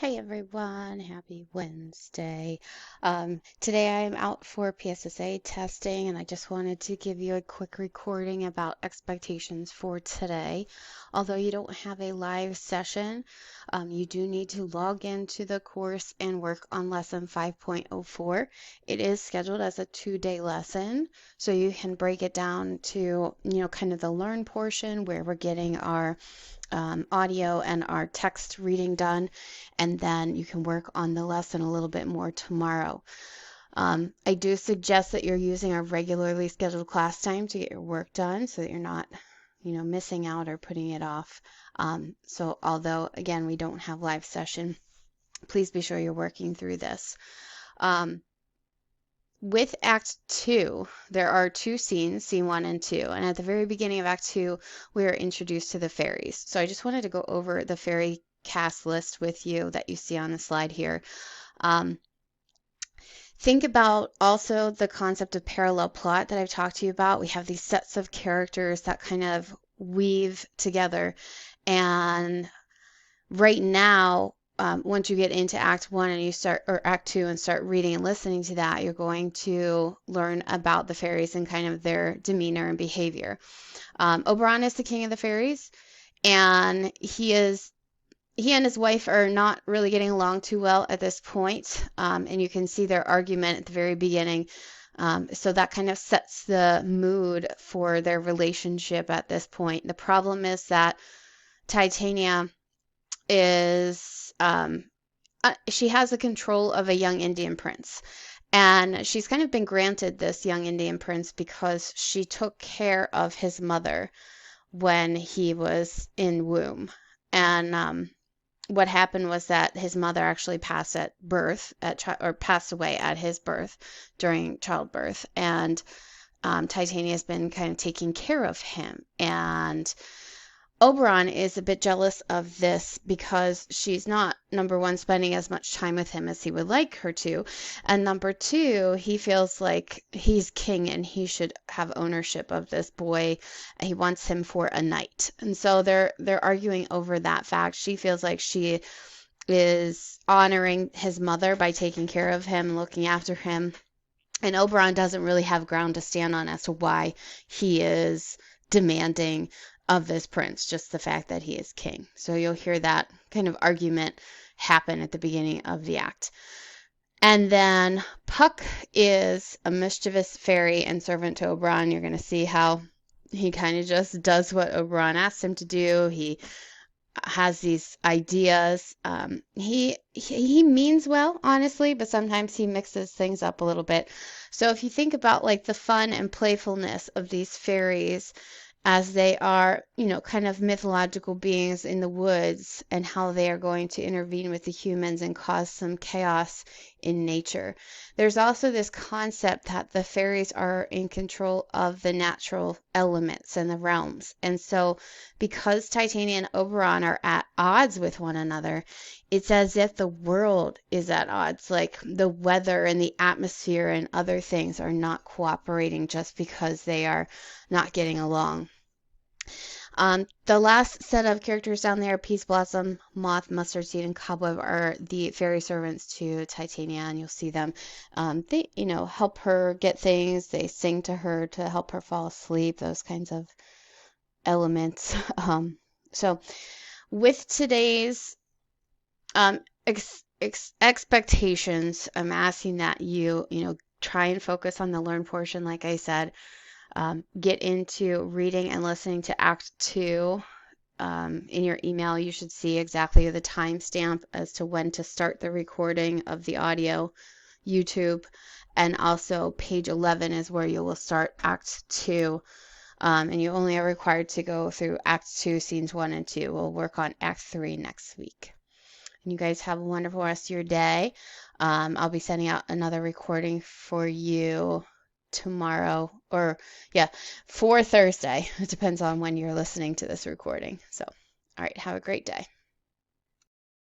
Hey everyone, happy Wednesday. Today I am out for PSSA testing and I just wanted to give you a quick recording about expectations for today. Although you don't have a live session, you do need to log into the course and work on lesson 5.04. It is scheduled as a 2-day lesson, so you can break it down to, kind of the learn portion where we're getting our audio and our text reading done, and then you can work on the lesson a little bit more tomorrow. I do suggest that you're using a regularly scheduled class time to get your work done so that you're not, missing out or putting it off. So although, again, we don't have live session, please be sure you're working through this. With Act 2, there are two scenes, scene 1 and 2, and at the very beginning of Act 2, we are introduced to the fairies. So I just wanted to go over the fairy cast list with you that you see on the slide here. Think about also the concept of parallel plot that I've talked to you about. We have these sets of characters that kind of weave together, and right now, once you get into Act 1 and you start, or Act 2 and start reading and listening to that, you're going to learn about the fairies and kind of their demeanor and behavior. Oberon is the king of the fairies, and he and his wife are not really getting along too well at this point, and you can see their argument at the very beginning. So that kind of sets the mood for their relationship at this point. The problem is that Titania is she has the control of a young Indian prince. And she's kind of been granted this young Indian prince because she took care of his mother when he was in womb. And what happened was that his mother actually passed at birth, or passed away at his birth during childbirth. And Titania has been kind of taking care of him. And Oberon is a bit jealous of this because she's not, number one, spending as much time with him as he would like her to. And number two, he feels like he's king and he should have ownership of this boy. He wants him for a night. And so they're arguing over that fact. She feels like she is honoring his mother by taking care of him, looking after him. And Oberon doesn't really have ground to stand on as to why he is demanding of this prince, just the fact that he is king. So you'll hear that kind of argument happen at the beginning of the act. And then Puck is a mischievous fairy and servant to Oberon. You're going to see how he kind of just does what Oberon asks him to do. He has these ideas. He means well, honestly, but sometimes he mixes things up a little bit. So if you think about like the fun and playfulness of these fairies as they are, kind of mythological beings in the woods, and how they are going to intervene with the humans and cause some chaos in nature. There's also this concept that the fairies are in control of the natural elements and the realms. And so because Titania and Oberon are at odds with one another, it's as if the world is at odds, like the weather and the atmosphere and other things are not cooperating just because they are not getting along. The last set of characters down there, Peace Blossom, Moth, Mustard Seed, and Cobweb, are the fairy servants to Titania, and you'll see them. They, help her get things. They sing to her to help her fall asleep, those kinds of elements. So with today's expectations, I'm asking that you, try and focus on the learn portion, like I said. Get into reading and listening to Act 2. In your email, you should see exactly the timestamp as to when to start the recording of the audio, YouTube, and also page 11 is where you will start Act 2. And you only are required to go through Act 2, Scenes 1 and 2. We'll work on Act 3 next week. And you guys have a wonderful rest of your day. I'll be sending out another recording for you tomorrow, or for Thursday. It depends on when you're listening to this recording. So, all right, have a great day.